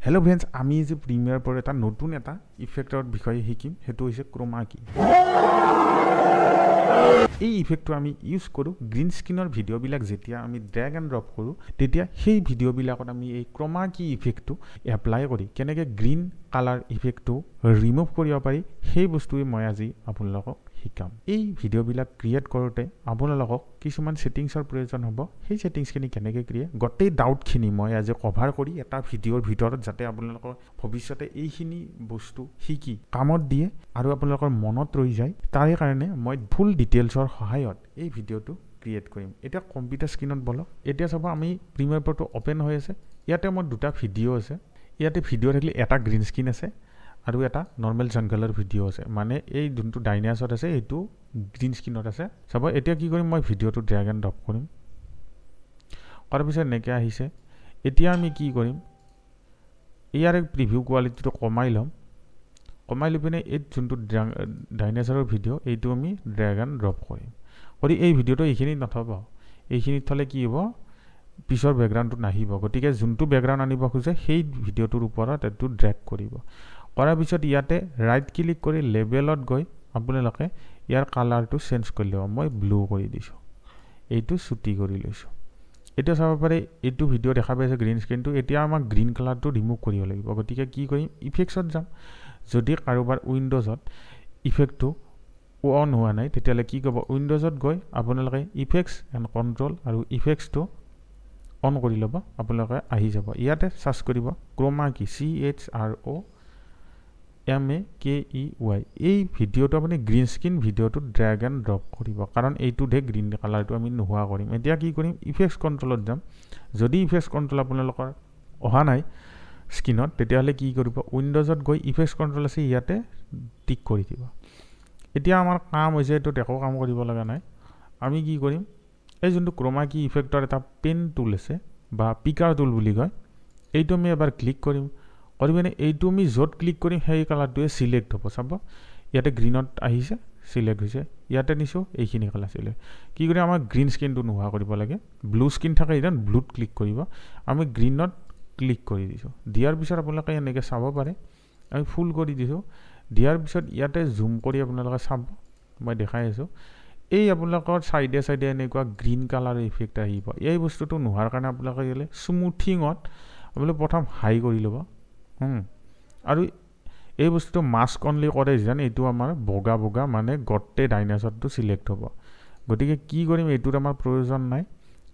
hello friends आमी जे premiere पर এটা নতুন এটা ইফেক্টৰ বিষয়ে শিকিম হেতু হৈছে ক্ৰোমা কি এই ইফেক্টটো আমি ইউজ কৰো গ্ৰীন স্ক্ৰীনৰ ভিডিও বিলাক যেতিয়া আমি ড্ৰেগ এণ্ড ড্ৰপ কৰো তেতিয়া সেই ভিডিও বিলাকত আমি এই ক্ৰোমা কি ইফেক্টটো এপ্লাই কৰি কেনেকৈ গ্ৰীন কালাৰ ইফেক্টটো ৰিমুভ কৰিব পাৰি সেই বস্তুৱে মই আজি আপোনালোকক শিকাম এই ভিডিও বিলাক ক্ৰিয়েট কৰোতে আপোনালোকক কিছুমান সেটিংছৰ প্ৰয়োজন হ'ব সেই সেটিংছখিনি কেনেকৈ ক্ৰিয়েট গটেই ডাউটখিনি মই আজি কভাৰ কৰি এটা ভিডিওৰ ভিতৰত যাতে আপোনালোকৰ ভৱিষ্যতে এইখিনি বস্তু শিকি কামত দিয়ে আৰু আপোনালোকৰ মনত ৰৈ যায় তাৰে কাৰণে মই ফুল ডিটেইলছৰ সহায়ত এই ভিডিওটো ক্ৰিয়েট কৰিম এটা কম্পিউটাৰ স্ক্ৰীনত বলক এতিয়া চাব আমি প্ৰিমিয়াৰ প্ৰটো ওপেন হৈ আছে ইয়াতে মোৰ দুটা ভিডিও আছে ইয়াতে ভিডিও থাকিলে এটা গ্ৰীন স্ক্ৰীন আছে আৰু এটা নৰ্মেল জংগলৰ ভিডিও আছে মানে এই যোনটো ডাইনাছৰ আছে এইটো গ্ৰীন স্ক্ৰীনত আছে চাব এতিয়া কি কৰিম মই ভিডিওটো ড্ৰেগ এণ্ড ড্ৰপ কৰিম কৰাৰ পিছত এনেকৈ আহিছে এতিয়া আমি কি কৰিম ইয়াৰ প্ৰিভিউ কোৱালিটিটো কমাই ল'ম কমাই লৈ পিনে এই যোনটো ডাইনাছৰৰ ভিডিও এইটো আমি ড্ৰেগ এণ্ড ড্ৰপ কৰিম কৰি এই ভিডিওটো এইখিনি নথব এইখিনিত থলে কি হ'ব পিছৰ বেকগ্ৰাউণ্ডটো নাহিব গতিকে যোনটো বেকগ্ৰাউণ্ড আনিব খোজে সেই ভিডিওটোৰ ওপৰত এইটো ড্ৰেগ কৰিব কৰাৰ পিছত ইয়াতে ৰাইট ক্লিক কৰি লেবেলত গৈ আপোনালোকে ইয়াৰ কালাৰটো চেঞ্জ কৰি ল'ব মই ব্লু কৰি দিছোঁ এইটো ছুটি কৰি লৈছোঁ এতিয়া চাব পাৰে এইটো ভিডিও দেখা পাইছে গ্ৰীন স্ক্ৰীনটো এতিয়া আমাক গ্ৰীন কালাৰটো ৰিমুভ কৰিব লাগিব গতিকে কি কৰিম ইফেক্টছত যাম যদি কাৰোবাৰ উইণ্ডোজত ইফেক্টটো অন হোৱা নাই তেতিয়াহ'লে কি ক'ব উইণ্ডোজত গৈ আপোনালোকে ইফেক্টছ এণ্ড কণ্ট্ৰল আৰু ইফেক্টছটো অন কৰি ল'ব আপোনালোকে আহি যাব ইয়াতে চাৰ্চ কৰিব ক্ৰোমা কি CHROMAKEY এই ভিডিওটো আপুনি গ্ৰীন স্ক্ৰীন ভিডিওটো ড্ৰেগ এণ্ড ড্ৰপ কৰিব কাৰণ এইটোতে গ্ৰীন কালাৰটো আমি নোহোৱা কৰিম এতিয়া কি কৰিম ইফেক্টছ কণ্ট্ৰলত যাম যদি ইফেক্টছ কণ্ট্ৰল আপোনালোকৰ অহা নাই স্ক্ৰীনত তেতিয়াহ'লে কি কৰিব উইণ্ডোজত গৈ ইফেক্টছ কণ্ট্ৰল আছে ইয়াতে টিক কৰি দিব এতিয়া আমাৰ কাম হৈছে এইটোত একো কাম কৰিব লগা নাই আমি কি কৰিম এই যোনটো ক্ৰোমা কি ইফেক্টৰ এটা পেন টুল আছে বা পিকাৰ টুল বুলি কয় এইটো আমি এবাৰ ক্লিক কৰিম কৰি পিনে এইটো আমি য'ত ক্লিক কৰিম সেই কালাৰটোৱে চিলেক্ট হ'ব চাব ইয়াতে গ্ৰীণত আহিছে চিলেক্ট হৈছে ইয়াতে নিছোঁ এইখিনি কালাৰ চিলেক্ট কি কৰি আমাৰ গ্ৰীণ স্ক্ৰীনটো নোহোৱা কৰিব লাগে ব্লু স্ক্ৰীন থাকে এতিয়া ব্লুত ক্লিক কৰিব আমি গ্ৰীণত ক্লিক কৰি দিছোঁ দিয়াৰ পিছত আপোনালোকে এনেকৈ চাব পাৰে আমি ফুল কৰি দিছোঁ দিয়াৰ পিছত ইয়াতে জুম কৰি আপোনালোকে চাব মই দেখাই আছোঁ এই আপোনালোকৰ চাইডে চাইডে এনেকুৱা গ্ৰীণ কালাৰ ইফেক্ট আহিব এই বস্তুটো নোহোৱাৰ কাৰণে আপোনালোকে গ'লে স্মুথিঙত আপোনালোকে প্ৰথম হাই কৰি ল'ব আৰু এই বস্তুটো মাস্ক অনলি কৰে যেন এইটো আমাৰ বগা বগা মানে গোটেই ডাইনাছৰটো চিলেক্ট হ'ব গতিকে কি কৰিম এইটোত আমাৰ প্ৰয়োজন নাই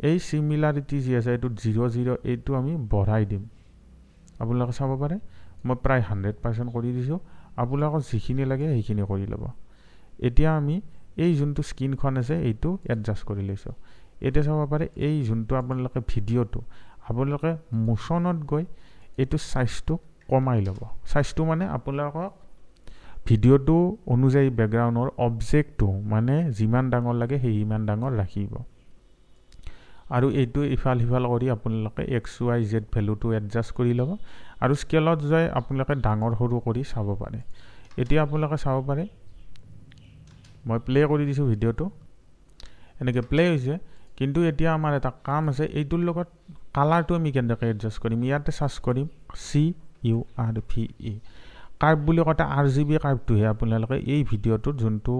এই চিমিলাৰিটি যি আছে এইটো 0 এইটো আমি বঢ়াই দিম আপোনালোকে চাব পাৰে মই প্ৰায় 100% কৰি দিছোঁ আপোনালোকক যিখিনি লাগে সেইখিনি কৰি ল'ব এতিয়া আমি এই যোনটো স্ক্ৰীনখন আছে এইটো এডজাষ্ট কৰি লৈছোঁ এতিয়া চাব পাৰে এই যোনটো আপোনালোকে ভিডিঅ'টো আপোনালোকে মোশ্যনত গৈ এইটো চাইজটো কমাই ল'ব চাইজটো মানে আপোনালোকক ভিডিঅ'টো অনুযায়ী বেকগ্ৰাউণ্ডৰ অবজেক্টটো মানে যিমান ডাঙৰ লাগে সেই ইমান ডাঙৰ ৰাখিব আৰু এইটো ইফাল সিফাল কৰি আপোনালোকে XYZ ভেলুটো এডজাষ্ট কৰি ল'ব আৰু স্কেলত যাই আপোনালোকে ডাঙৰ সৰু কৰি চাব পাৰে এতিয়া আপোনালোকে চাব পাৰে মই প্লে কৰি দিছোঁ ভিডিঅ'টো এনেকৈ প্লে হৈছে কিন্তু এতিয়া আমাৰ এটা কাম আছে এইটোৰ লগত কালাৰটো আমি কেনেকৈ এডজাষ্ট কৰিম ইয়াতে চাৰ্চ কৰিম CURVE কাৰ্ভ বুলি কওঁতে RGB কাৰ্ভটোহে আপোনালোকে এই ভিডিঅ'টোত যোনটো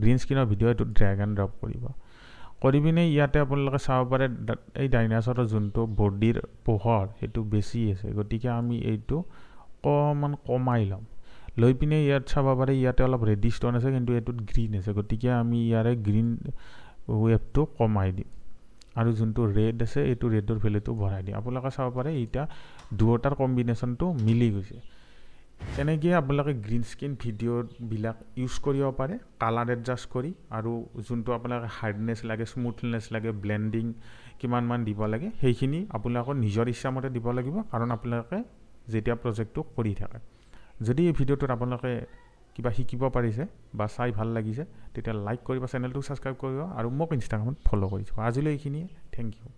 গ্ৰীণ স্ক্ৰীনৰ ভিডিঅ' এইটো ড্ৰেগ এণ্ড ড্ৰপ কৰিব কৰি পিনে ইয়াতে আপোনালোকে চাব পাৰে এই ডাইনাছৰৰ যোনটো বডিৰ পোহৰ সেইটো বেছি আছে গতিকে আমি এইটো অকণমান কমাই ল'ম লৈ পিনে ইয়াত চাব পাৰে ইয়াতে অলপ ৰেডিছ টোন আছে কিন্তু এইটোত গ্ৰীণ আছে গতিকে আমি ইয়াৰে গ্ৰীণ ৱেভটো কমাই দিম আৰু যোনটো ৰেড আছে এইটো ৰেডৰ ভেলুটো বঢ়াই দিম আপোনালোকে চাব পাৰে এতিয়া দুয়োটাৰ কম্বিনেশ্যনটো মিলি গৈছে তেনেকৈ আপোনালোকে গ্ৰীণ স্ক্ৰীন ভিডিঅ'বিলাক ইউজ কৰিব পাৰে কালাৰ এডজাষ্ট কৰি আৰু যোনটো আপোনালোকে হাৰ্ডনেছ লাগে স্মুথনেছ লাগে ব্লেণ্ডিং কিমানমান দিব লাগে সেইখিনি আপোনালোকৰ নিজৰ ইচ্ছামতে দিব লাগিব কাৰণ আপোনালোকে যেতিয়া প্ৰজেক্টটো কৰি থাকে যদি এই ভিডিঅ'টোত আপোনালোকে কিবা শিকিব পাৰিছে বা চাই ভাল লাগিছে তেতিয়া লাইক কৰিব চেনেলটো ছাবস্ক্ৰাইব কৰিব আৰু মোক ইনষ্টাগ্ৰামত ফ'ল' কৰি আজিলৈ এইখিনিয়ে থেংক ইউ